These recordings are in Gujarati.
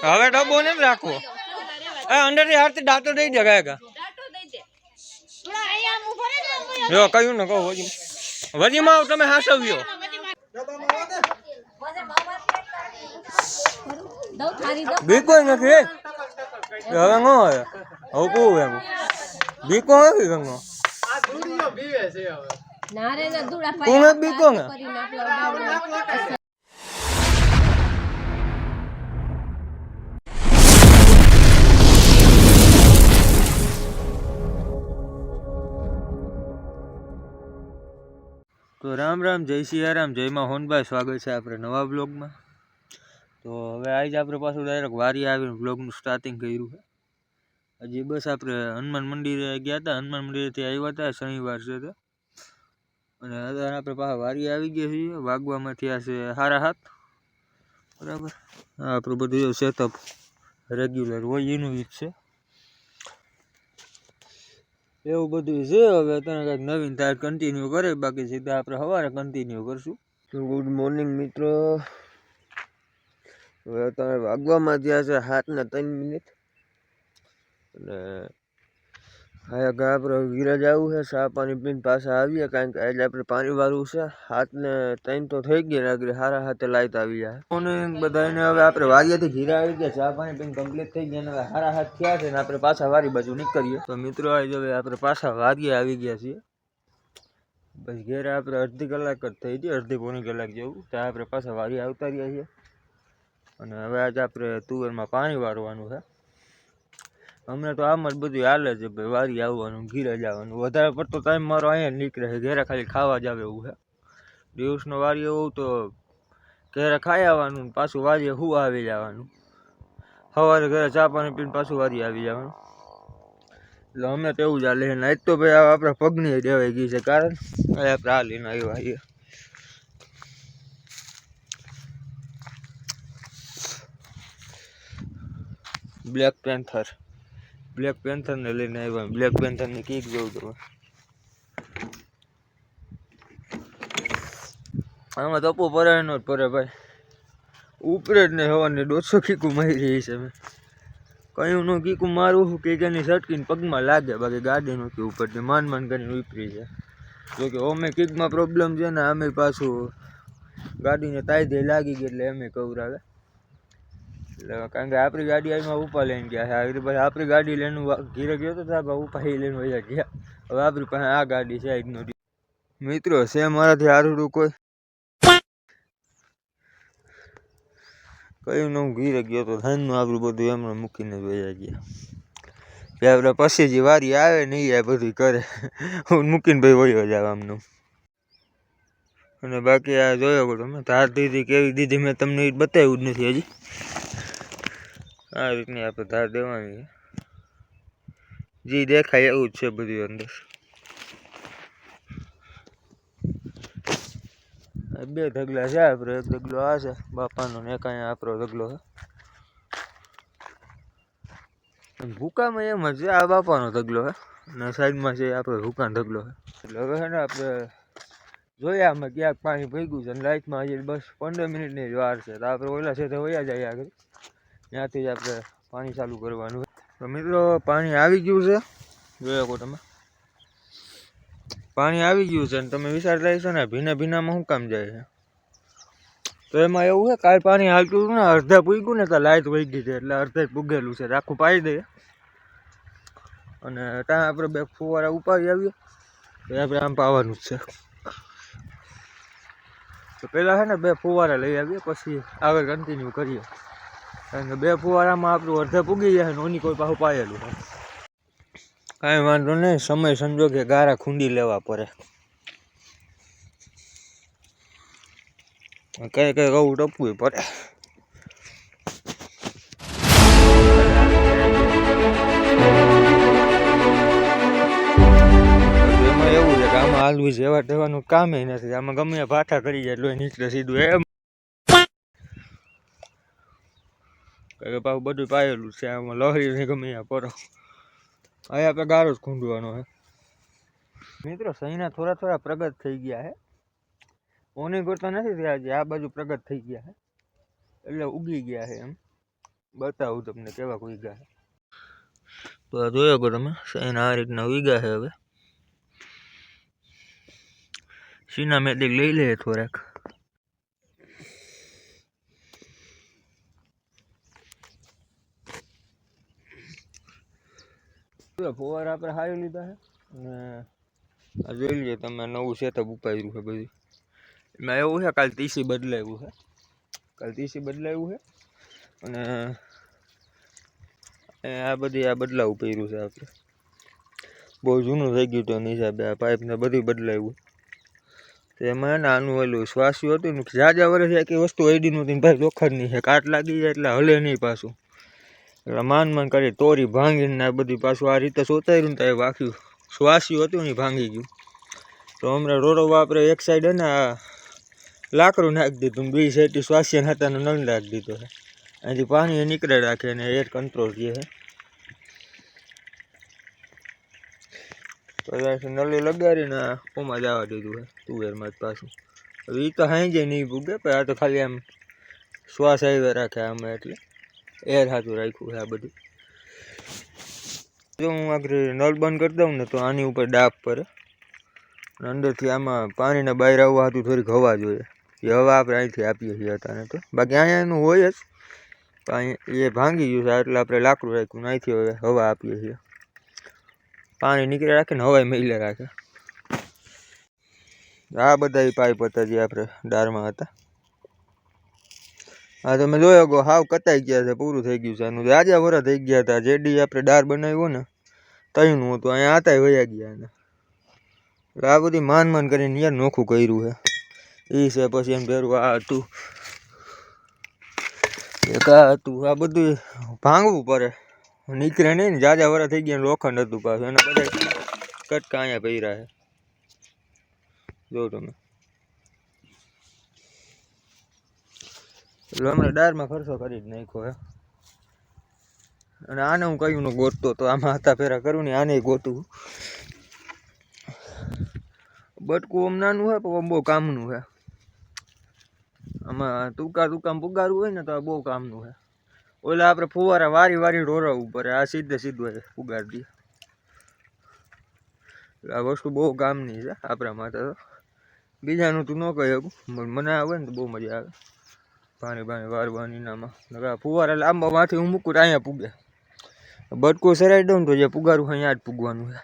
હવે ડબ્બો ને રાખવો અંદર થી હાથ દાંતો દઈ દે ગાયકા જો કયું ને કહો વજીમાં તમે હાસવ્યો બીકો નથી હવે નો હવે કહું એમ બીકો નથી ગંગો કોને બીકો ને તો રામ રામ જય સિયારામ જય માં હોનભાઈ સ્વાગત છે આપણે નવા બ્લોગમાં। તો હવે આજે આપણે પાછું ડાયરેક્ટ વારી આવીને બ્લોગનું સ્ટાર્ટિંગ કર્યું છે। હજી બસ આપણે હનુમાન મંદિરે ગયા હતા, હનુમાન મંદિરેથી આવ્યા હતા, શનિવાર છે તો અને અત્યારે આપણે પાછા વારી આવી ગયા છીએ। વાગવામાં થયા છે 7:30 બરાબર। આપણું બધું સેટઅપ રેગ્યુલર હોય એનું જ છે એવું બધું છે। હવે અત્યારે કંઈક નવીન થાય કન્ટિન્યુ કરે, બાકી સીધા આપણે સવારે કન્ટિન્યુ કરશું। તો ગુડ મોર્નિંગ મિત્રો, હવે અત્યારે વાગવામાં થયા છે 7:03 અને હા આપણે વિરાજ આવું છે, ચા પાણી પીને પાછા આવીએ, કારણ કે આજે આપણે પાણી વાળવું છે। 7:03 તો થઈ ગયા, રાત્રે 7:30 લાઈટ આવી જાય મોર્નિંગ બધાને। હવે આપણે વારિયાથી ઘીરા આવી ગયા, ચા પાણી પીને કમ્પ્લીટ થઈ ગયા, હવે 7:30 થયા છે ને આપણે પાછા વારી બાજુ નીકળીએ। તો મિત્રો આજે હવે આપણે પાછા વારીએ આવી ગયા છીએ, બસ ઘેરે આપણે અડધી કલાક જ થઈ ગઈ, અડધી પોણી કલાક જેવું, ત્યાં આપણે પાછા વારી આવતા રહ્યા છીએ। અને હવે આજે આપણે તુવેરમાં પાણી વારવાનું છે। અમને તો આમ જ બધું હાલે છે ભાઈ, વારી આવવાનું, ઘીરે જવાનું, વધારે પડતો ટાઈમ મારો અહીંયા નીકળે છે, ઘેરે ખાલી ખાવા જ આવે એવું છે। દિવસનો વારી એવું તો ઘરે ખાઈ આવવાનું, પાછું વારીએ હું આવી જવાનું, સવારે ઘરે ચા પાણી પીને પાછું વારી આવી જવાનું, એટલે અમે તો એવું જ હાલે છે। આજ તો ભાઈ આપણા પગની દેવાઈ ગઈ છે, કારણ આપણે આ લઈને આવ્યા છીએ બ્લેક પેન્થર ને લઈને આવ્યા। બ્લેક પેન્થર ની કીક જોઉં તમે, આમાં તપો પરાય નો જ પરે ભાઈ, ઉપરે જ ને હવાની 150 કીકું મારી રહી છે। મેં કયું નું કીકું મારું કે એની સટકીને પગમાં લાગે, બાકી ગાડી નથી ઉપરથી માન કરીને ઉપરી છે। જોકે ઓમે કીકમાં પ્રોબ્લેમ છે ને, આમે પાછું ગાડીને તાઈ લાગી ગઈ એટલે એમ કવરાવે, એટલે કારણ કે આપણી ગાડી આમાં ઉપા લઈને ગયા છે, પછી આપણી ગાડી લઈને ઘીરે ગયો તો ઉપા લઈને વયા ગયા। હવે આપણી પાસે આ ગાડી છે આજનો મિત્રો છે મારાથી હારું કોઈ કયું ન ઘીરે ગયો તો ધાનનું આપણું બધું એમને મૂકીને વયા ગયા। આપણે પછી જે વારી આવે ને એ બધું કરે, હું મૂકીને ભાઈ વયો જાવ આમનું। અને બાકી આ જોયો તમે ધાર દીધી કેવી દીધી, મેં તમને એ બતાવ્યું જ નથી હજી। આ રીતની આપણે ધાર દેવાની છે, જે દેખાય એવું જ છે બધું અંદર। બે ઢગલા છે આપણે, એક ઢગલો આ છે બાપાનો ને એક અહીંયા આપણો ઢગલો છે। ભૂકામાં એમ જ છે, આ બાપાનો ઢગલો છે અને સાઈડમાં છે આપણો ભૂકાનો ઢગલો છે। એટલે હવે છે ને આપણે જોઈએ આમાં ક્યાંક પાણી ભેગું છે, અને લાઈટમાં હજી બસ 15 મિનિટની જ વાર છે, તો આપણે ઓલા છે તો વયા જાય આગળ, ત્યાંથી જ આપણે પાણી ચાલુ કરવાનું। તો મિત્રો પાણી આવી ગયું છે, જોયો તમે પાણી આવી ગયું છે, અને તમે વિચારતા હશો ને ભીનામાં શું કામ જાય છે, તો એમાં એવું છે કાલ પાણી હાલતું હતું ને, અડધા પૂગ્યું ને તો લાઈટ વહી ગઈ છે, એટલે અડધા પૂગેલું છે, આખું પાઈ દઈએ અને ત્યાં આપણે 2 ફુવારા ઉપાડી આવીએ, તો આપણે આમ પાવાનું જ છે। તો પહેલાં છે ને 2 ફુવારા લઈ આવીએ, પછી આગળ કન્ટિન્યુ કરીએ, કારણ કે 2 ફુવારામાં આપણું અડધા પૂગી જાય ને ઓની કોઈ પાછું પાયેલું છે। કાંઈ વાંધો નહીં, સમય સંજોગે ગારા ખૂંદી લેવા પડે, કઈ કહું ટપવું પડે। એમાં એવું છે કે આમાં હાલવી જેવા તેવાનું કામ નથી, આમાં ગમે ભાઠા કરી જાય એટલે નીકળે સીધું એમ, કે પાછું બધું પાયેલું છે, આમાં લહરી ગમે પરો, અહીંયા આપણે ગારો જ ખૂંદવાનો છે। મિત્રો સહીના થોડા પ્રગત થઈ ગયા છે, ઓની કરતા નથી થયા, આ બાજુ પ્રગટ થઈ ગયા છે, એટલે ઉગી ગયા છે એમ। બતાવું તમને કેવા વીઘા. તો આ જોયો કે તમે એના આ રીતના વીઘા છે. હવે સીના મેથી લઈ લે થોડાક. ફુવારા આપણે હારી લીધા છે અને આ જોઈ લઈએ તમે નવું સેટઅપ ઉપાડ્યું છે બધું. એમાં એવું છે કાલ ટીસી બદલાવ્યું છે. અને આ બદલાવું પડ્યું છે આપણે. બહુ જૂનું થઈ ગયું હતું હિસાબે આ પાઇપને બધું બદલાવ્યું. તો એમાં આનું ઓલું શ્વાસ્યું હતું ને જાજા વર્ષ આખી વસ્તુ અડી નહોતી ભાઈ. લોખંડની છે, કાટ લાગી જાય એટલે હલે નહીં પાછું. એટલે માન કરી તોરી ભાંગીને આ બધી પાછું આ રીતે સોતાર્યું ને તો એ વાખ્યું શ્વાસ્યું હતું ને ભાંગી ગયું. તો હમણાં રોરો વાપરે એક સાઈડ ને આ લાકડું નાખી દીધું, બીજી સાઈડ શ્વાસ્ય હાથાનો નળ નાખી દીધો છે. અહીંથી પાણી નીકળે રાખે ને એર કંટ્રોલ રહે છે. પછી નળી લગાડીને ઓમાં જવા દીધું છે તુવેરમાં જ પાછું. હવે એ તો હાંજે નહીં ભૂગે પણ આ તો ખાલી આમ શ્વાસ આવ્યા રાખે આમાં એટલે એર હાથું રાખ્યું છે આ બધું. જો હું આગળ નળ બંધ કરી દઉં ને તો આની ઉપર ડાબ પડે. અંદરથી આમાં પાણીને બહાર આવવા હાથું થોડીક હવા જોઈએ. એ હવા આપણે અહીંથી આપીએ છીએ અત્યારે તો. બાકી અહીંયા એનું હોય જ પણ એ ભાંગી ગયું છે એટલે આપણે લાકડું રાખ્યું ને અહીંથી હવે હવા આપીએ છીએ. પાણી નીકળે રાખે ને હવાઈ મેલે રાખે. આ બધા પાઇપ હતા જે આપણે ડારમાં હતા. હા તમે જોયો ગો હાવ કતાઈ ગયા છે, પૂરું થઈ ગયું છે આનું. રાજા વરા થઈ ગયા હતા. જેડી આપણે ડાર બનાવ્યો ને તઈનું હતું, અહીંયા હતા વયા ગયા એને. એટલે આ બધી માન કરીને યાર નોખું કર્યું છે. એ છે પછી એમ ભેરું આ હતું એક આ હતું. આ બધું ભાંગવું પડે, નીકળે નહીં ને. જાજા વરા થઈ ગયા લોખંડ હતું પાછું. એના બધા કટકા અહીંયા પહેર્યા છે જો તમે. એટલે હમણાં ડારમાં ખર્ચો કરી જ નાખ્યો હે. અને આને હું કયું નો ગોતતો તો આમાં હતા ફેરા કરું ને આને ગોતું. બટકું આમ નાનું છે પણ બહુ કામનું છે. આમાં ટૂંકામાં પુગારવું હોય ને તો આ બહુ કામનું છે. ઓલા આપણે ફુવારા વારી ઢોરવવું પડે, આ સીધું પુગાડી દે. આ વસ્તુ બહુ કામની છે આપણા માટે. તો બીજાનું તું ન કહી શકું, મને આવે ને તો બહુ મજા આવે પાણી વારવાની નામાં. ફુવારા લાંબામાંથી હું મૂકું તો અહીંયા પૂગે. બટકું સરાઈ દઉં ને તો જે પુગારું અહીંયા જ પૂગવાનું છે.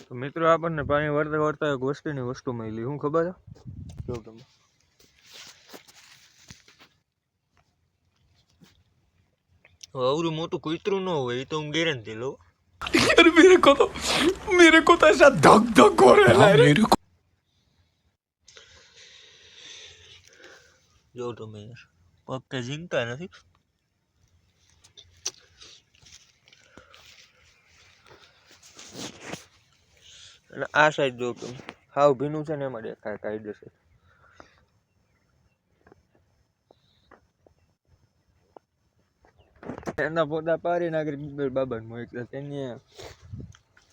તો મિત્રો આપણને પાણી વળતા એક વસ્તુ મળી. શું ખબર છે? જો તમે અવરું મોટું કૂતરું ન હોય એ તો હું ગેરંટી લઉં. मेरे को तो ऐसा धक धक हो रहा है मेरे को. જો તમે પગ કે ઝીંકતા નથી. અને આ સાઈડ જો તમે હાવ ભીનું છે ને એમાં દેખાય કાયદેસર. એના પોતા પારી નાખી બીબર બાબા નું એટલે તેને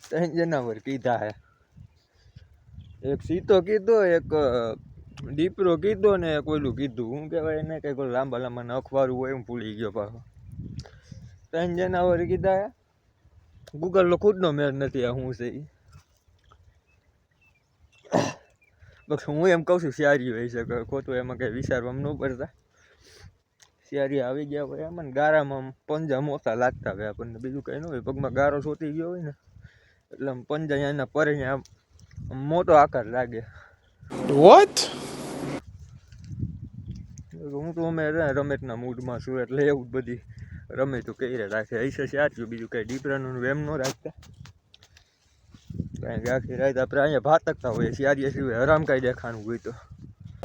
ત્રણ જનાવર કીધા હે. એક સીતો કીધો, એક દીપરો કીધો ને એક ઓલું કીધું. હું કહેવાય એને કઈક લાંબા નખવારું હોય, હું ભૂલી ગયો પાછો. ત્રણ જનાવર કીધા હે. ગૂગલ નો ખુદ નો મેળ નથી આ હું છે. બસ હું એમ કહું છું શિયારી હોય છે, ખોટું એમાં કઈ વિચારવામાં ન પડતા. શિયારી આવી ગયા હોય એમાં ગારામાં પંજા મોટા લાગતા હોય આપણને, બીજું કઈ ન હોય. પગમાં ગારો સોટી ગયો હોય ને એટલે પંજા એના પર મોટો આકાર લાગે. વોટ? હું તો અમે રમેશના મૂડમાં છું એટલે એવું બધી રમે તો કઈ રાખે હશે સાચું. બીજું કઈ દીપરાનું એમ ન રાખતા. કારણ કે આખી રાત આપણે અહીંયા ભાતકતા હોય શિયારી સિવાય હરામ કાંઈ દેખાનું હોય તો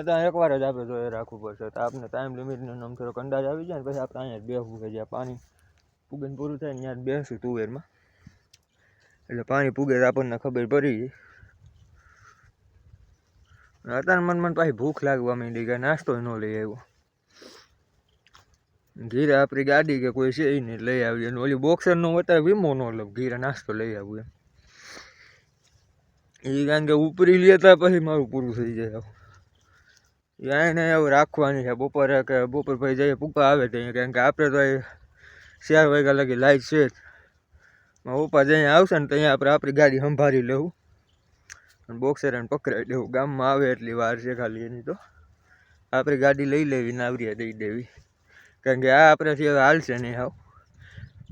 ત્યાં એકવાર જ આપણે જોઈ રાખવું પડશે. તો આપણે ટાઈમ લિમિટનો આમ થોડોક અંદાજ આવી જાય ને પછી આપણે અહીંયા જ બેસવું કે જ્યાં પાણી પૂગન પૂરું થાય ને ત્યાં જ બેસું તુવેરમાં. એટલે પાણી પૂગે તો આપણને ખબર પડી જાય. અત્યારે મન પાછી ભૂખ લાગવા માંડી કે નાસ્તો ન લઈ આવ્યો. ઘીરે આપણી ગાડી કે કોઈ છે નહીં લઈ આવીએ. ઓલી બોક્સરનો અત્યારે વીમો ન લઉં, ઘીરે નાસ્તો લઈ આવું એમ. એ કારણ કે ઉપરી લેતા પછી મારું પૂરું થઈ જાય. એને એવું રાખવાની છે બપોરે કે બપોર પછી જઈએ પપ્પા આવે તો કારણ કે આપણે તો 4 વાગ્યા લગી લાઈટ છે જ. પપ્પા જઈને આવશે ને તો અહીંયા આપણે આપણી ગાડી સંભાળી લેવું અને બોક્સર પકડાવી દેવું. ગામમાં આવે એટલી વાર છે ખાલી એની, તો આપણી ગાડી લઈ લેવી ને આવરીએ દઈ દેવી. કારણ કે આ આપણેથી હવે હાલશે નહીં હાવ.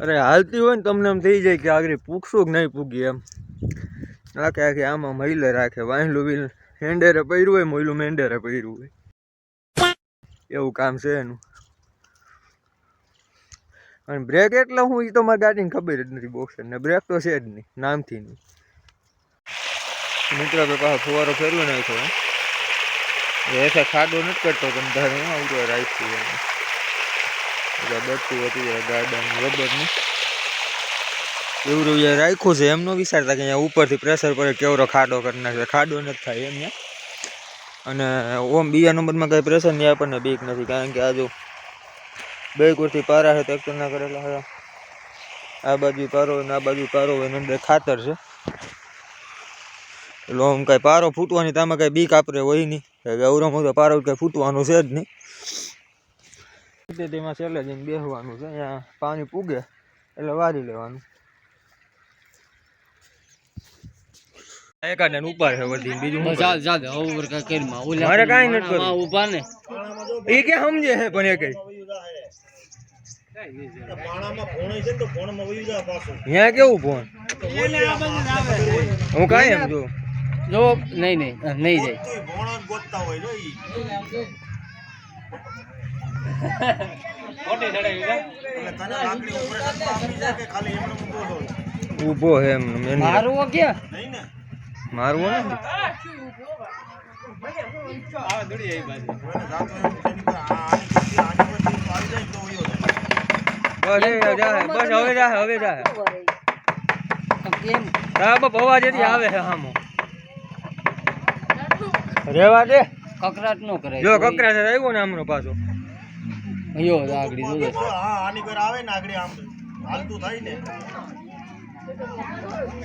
અરે હાલતી હોય ને તમને એમ થઈ જાય કે આગળ પૂગશું કે નહીં પૂગી એમ. આખે આમાં મહિલે રાખે. વાંહલું વિલ હેન્ડેરે પડ્યું હોય, મોયલું મેંડેરે પડ્યું હોય, એવું કામ છે એનું. અને બ્રેક એટલે હું એ તો મારી ગાડીને ખબર જ નથી. બોક્સર ને બ્રેક તો છે જ નહીં, નામથી નહીં. મિત્રો આપણે પાછો ફુવારો ફેરવી નાખ્યો. એસા ખાડો નથી કરતો તમે ધારે હું આવતો રાખી બટતું હતી ગાર્ડન રબરની એવું રાખ્યું છે. એમ ન વિચારતા કે અહીંયા ઉપરથી પ્રેશર પડે કેવડો ખાડો કરી નાખે. ખાડો નથી થાય એમ ત્યાં. અને ઓમ બીજા નંબરમાં કાંઈ પ્રેશર નહીં, આપણને બીક નથી. કારણ કે આ જો બે કોરથી પારા છે ટ્રેક્ટર ના કરેલા છે. આ બાજુ પારો હોય ને આ બાજુ પારો હોય ને અંદર ખાતર છે. એટલે આમ કાંઈ પારો ફૂટવાની તો આમાં કાંઈ બીક આપણે હોય નહીં. અવરામાં તો પારો કાંઈ ફૂટવાનું છે જ નહીં. તેમાં છેલ્લે જઈને બેસવાનું છે. અહીંયા પાણી પૂગે એટલે વારી લેવાનું. એકાદ ઉપર છે વધી બીજું મારે કાંઈ નથી કરવું. એ કે સમજે છે પણ એ કઈ અહીંયા કેવું ફોન હું કાંઈ એમ જો નહીં જાય. ઉભો હે એમ મારવો ક્યાં મારવો નથી. બસ હવે જાય અવાજ એથી આવે છે સામો રેવા દે. કકરાટ નો કરે. જો કકરાટ આવ્યો ને આમનો પાછો અયો આગળી જોજે. હા આની પર આવે ને આગળી આમ હાલતું થાય ને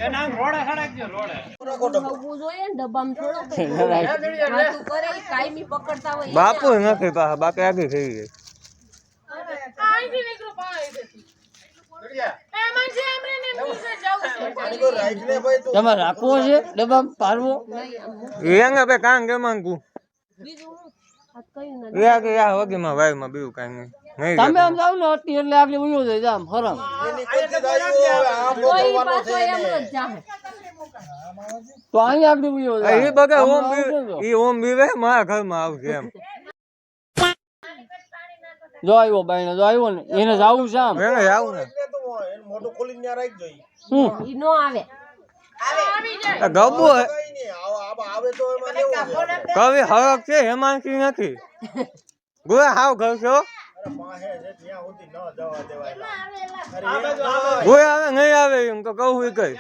એ નામ રોડે ખડકજો રોડે ઉભું જોઈએ ને ડબ્બામાં થોડો વાતું કરે કાયમી પકડતા હોય. બાપુ નથી પાછા બાપે આગળ થઈ ગઈ. આઈથી નીકળો પાણી તમારે રાખવો છે ડબ્બા પારવો એંગા ભાઈ કાંગ કે માંગુ વગેમાં વાયમાં બીજું કાંઈ નહીં. તમે આમ જાવ ને અટી એટલે આગળ ઉયો જાય આમ હરામ તો અહીં આગળ ઉયો જાય. એ બગા ઓમ એ ઓમ બીવે મારા ઘરમાં આવશે એમ. જો આવ્યો બાઈને જો આવ્યો ને એને જાવું છે આમ એને જાવું ને મોટો ખોલીને ત્યાં રાખી જોઈ. ઈ નો આવે ગબો આવે તો એમાં કવિ હરક છે હેમાંશી નથી ગોયા હાવ ઘર છો ગોયા આવે નહીં આવે એમ તો કહું કઈ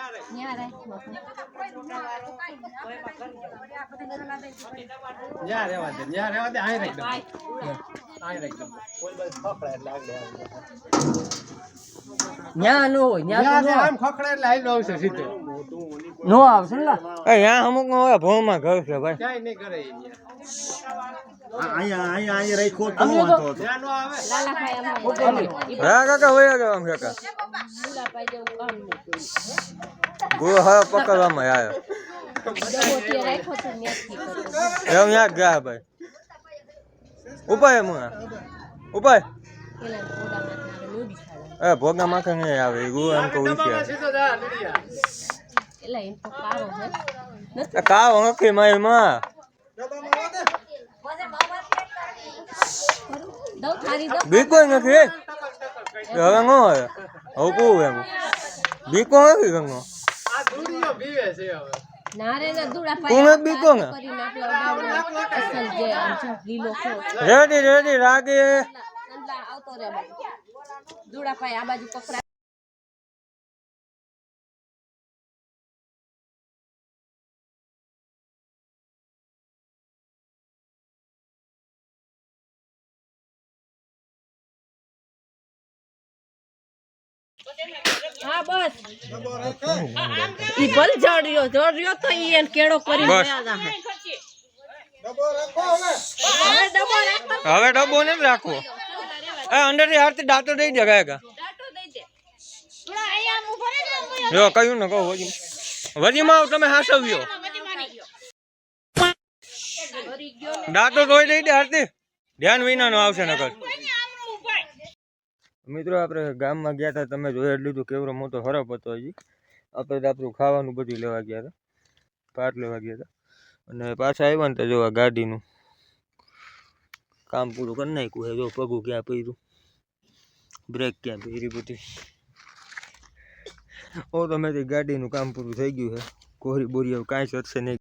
નો આવશે ને અમુક નો ભોમાં ઘર છે ભાઈ પકડવામાં આવ્યો ગયા ભાઈ ઉપાય ઉપાય ભોગા માખા નહીં આવે એમ કહું છે કાવ નથી મારી માં બીકો નથી હવે નો હવે કહું એમ બીકો નથી ગંગો રેડી રેડી રાગે દુડા પાય આ બાજુ પકડા હા બસ ઈ ભલ જડ્યો તો ઈ એન કેળો કરી ગયા જાહે હવે ડબ્બો ને રાખવો અંદર થી હાથ દાંતો દઈ દે ગાયકા જો કયું ને કહો વજીમાં તમે હાસવ્યો દાંતો ધોઈ દઈ દે હાથથી ધ્યાન વિના નો આવશે નકર મિત્રો આપણે ગામમાં ગયા હતા તમે જોઈ લીધું કેવડો મોટો હરફ હતો હજી આપણે આપણું ખાવાનું બધું લેવા ગયા હતા પાટ લેવા ગયા હતા અને પાછા આવ્યા ને તો જો આ ગાડીનું કામ પૂરું કરી નાખ્યું છે જો પગું ક્યાં પહેર્યું બ્રેક ક્યાં પહેરી બધી ઓટોમેટિક ગાડીનું કામ પૂરું થઈ ગયું છે કોરી બોરી કાંઈ ચડશે નહીં